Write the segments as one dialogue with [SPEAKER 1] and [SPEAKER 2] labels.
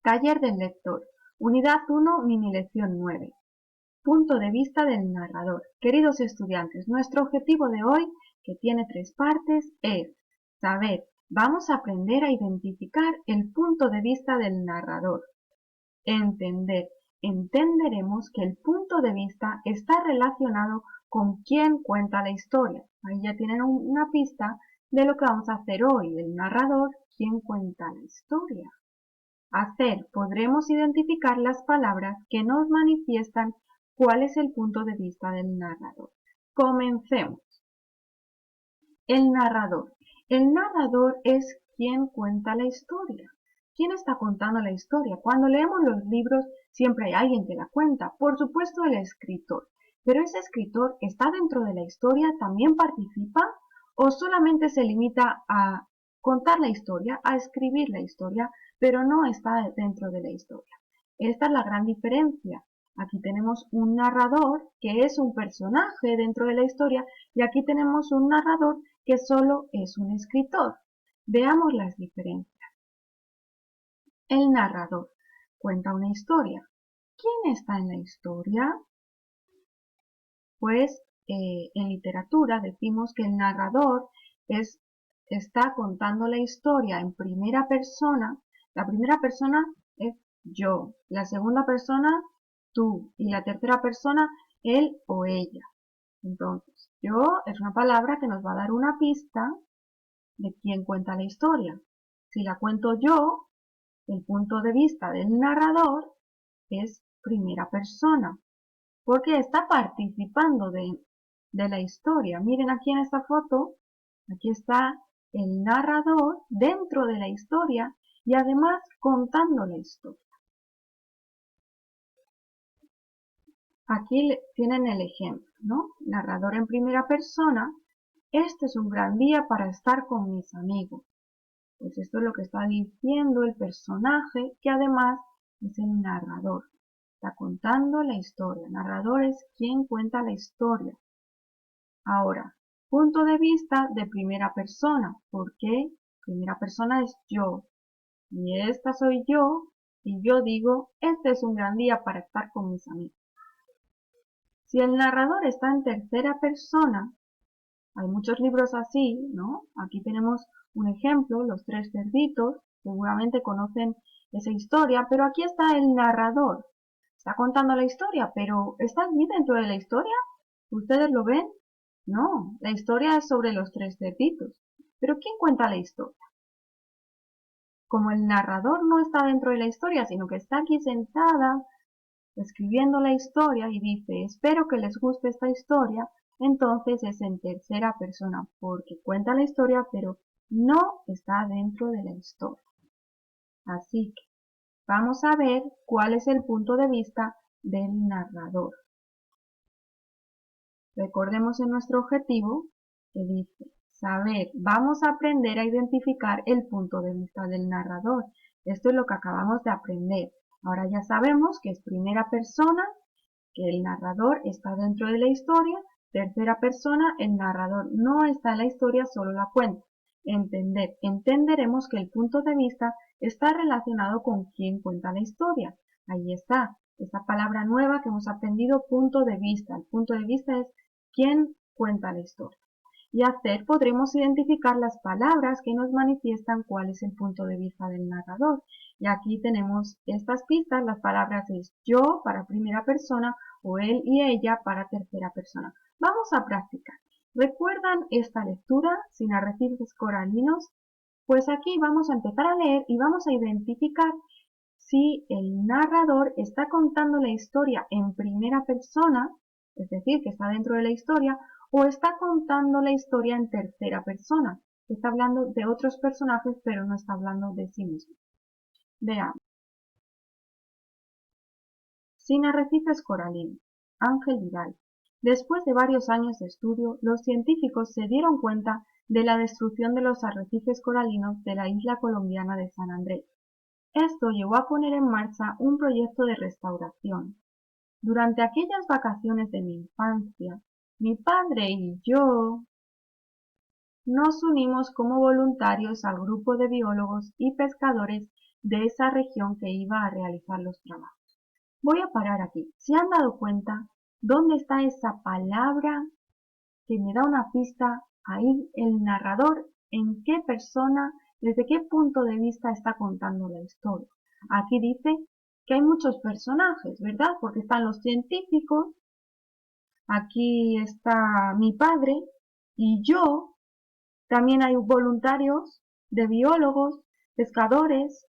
[SPEAKER 1] Taller del lector. Unidad 1, mini lección 9. Punto de vista del narrador. Queridos estudiantes, nuestro objetivo de hoy, que tiene 3 partes, es saber, vamos a aprender a identificar el punto de vista del narrador. Entender. Entenderemos que el punto de vista está relacionado con quién cuenta la historia. Ahí ya tienen una pista de lo que vamos a hacer hoy. El narrador, quién cuenta la historia. Hacer, podremos identificar las palabras que nos manifiestan cuál es el punto de vista del narrador. Comencemos. El narrador. El narrador es quien cuenta la historia. ¿Quién está contando la historia? Cuando leemos los libros siempre hay alguien que la cuenta. Por supuesto el escritor. Pero ese escritor está dentro de la historia, también participa o solamente se limita a contar la historia, a escribir la historia, pero no está dentro de la historia. Esta es la gran diferencia. Aquí tenemos un narrador que es un personaje dentro de la historia y aquí tenemos un narrador que solo es un escritor. Veamos las diferencias. El narrador cuenta una historia. ¿Quién está en la historia? Pues en literatura decimos que el narrador está contando la historia en primera persona. La primera persona es yo, la segunda persona tú y la tercera persona él o ella. Entonces, yo es una palabra que nos va a dar una pista de quién cuenta la historia. Si la cuento yo, el punto de vista del narrador es primera persona, porque está participando de la historia. Miren aquí en esta foto, aquí está el narrador dentro de la historia y además contando la historia. Aquí tienen el ejemplo, ¿no? Narrador en primera persona. Este es un gran día para estar con mis amigos. Pues esto es lo que está diciendo el personaje, que además es el narrador. Está contando la historia. Narrador es quien cuenta la historia. Ahora, punto de vista de primera persona. ¿Por qué? Primera persona es yo. Y esta soy yo. Y yo digo, este es un gran día para estar con mis amigos. Si el narrador está en tercera persona, hay muchos libros así, ¿no? Aquí tenemos un ejemplo, Los 3 cerditos, seguramente conocen esa historia, pero aquí está el narrador. Está contando la historia, pero ¿está allí dentro de la historia? ¿Ustedes lo ven? No, la historia es sobre los 3 cerditos. ¿Pero quién cuenta la historia? Como el narrador no está dentro de la historia, sino que está aquí sentada escribiendo la historia y dice, espero que les guste esta historia, entonces es en tercera persona, porque cuenta la historia, pero no está dentro de la historia. Así que vamos a ver cuál es el punto de vista del narrador. Recordemos en nuestro objetivo que dice, saber, vamos a aprender a identificar el punto de vista del narrador. Esto es lo que acabamos de aprender. Ahora ya sabemos que es primera persona, que el narrador está dentro de la historia. Tercera persona, el narrador no está en la historia, solo la cuenta. Entender. Entenderemos que el punto de vista está relacionado con quién cuenta la historia. Ahí está, esta palabra nueva que hemos aprendido, punto de vista. El punto de vista es quién cuenta la historia. Y hacer podremos identificar las palabras que nos manifiestan cuál es el punto de vista del narrador. Y aquí tenemos estas pistas, las palabras es yo para primera persona o él y ella para tercera persona. Vamos a practicar. ¿Recuerdan esta lectura sin arrecifes coralinos? Pues aquí vamos a empezar a leer y vamos a identificar si el narrador está contando la historia en primera persona, es decir, que está dentro de la historia, o está contando la historia en tercera persona, que está hablando de otros personajes, pero no está hablando de sí mismo. Veamos. Sin arrecifes coralinos. Ángel Vidal. Después de varios años de estudio, los científicos se dieron cuenta de la destrucción de los arrecifes coralinos de la isla colombiana de San Andrés. Esto llevó a poner en marcha un proyecto de restauración. Durante aquellas vacaciones de mi infancia, mi padre y yo nos unimos como voluntarios al grupo de biólogos y pescadores de esa región que iba a realizar los trabajos. Voy a parar aquí. ¿Se han dado cuenta dónde está esa palabra que me da una pista? Ahí el narrador, en qué persona, desde qué punto de vista está contando la historia. Aquí dice que hay muchos personajes, ¿verdad? Porque están los científicos, aquí está mi padre y yo, también hay voluntarios de biólogos, pescadores,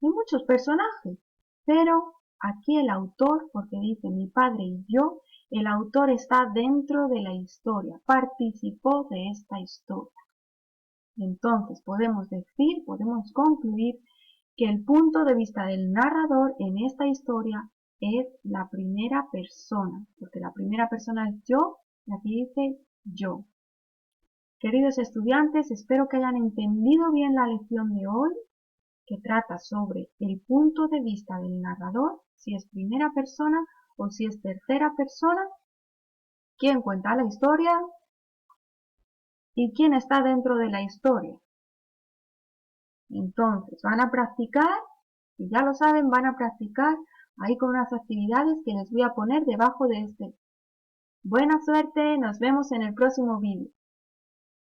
[SPEAKER 1] hay muchos personajes, pero aquí el autor, porque dice mi padre y yo, el autor está dentro de la historia, participó de esta historia. Entonces podemos decir, podemos concluir que el punto de vista del narrador en esta historia es la primera persona, porque la primera persona es yo, y aquí dice yo. Queridos estudiantes, espero que hayan entendido bien la lección de hoy, que trata sobre el punto de vista del narrador, si es primera persona o si es tercera persona, quién cuenta la historia y quién está dentro de la historia. Entonces, van a practicar, si ya lo saben, van a practicar ahí con unas actividades que les voy a poner debajo de este. Buena suerte, nos vemos en el próximo vídeo.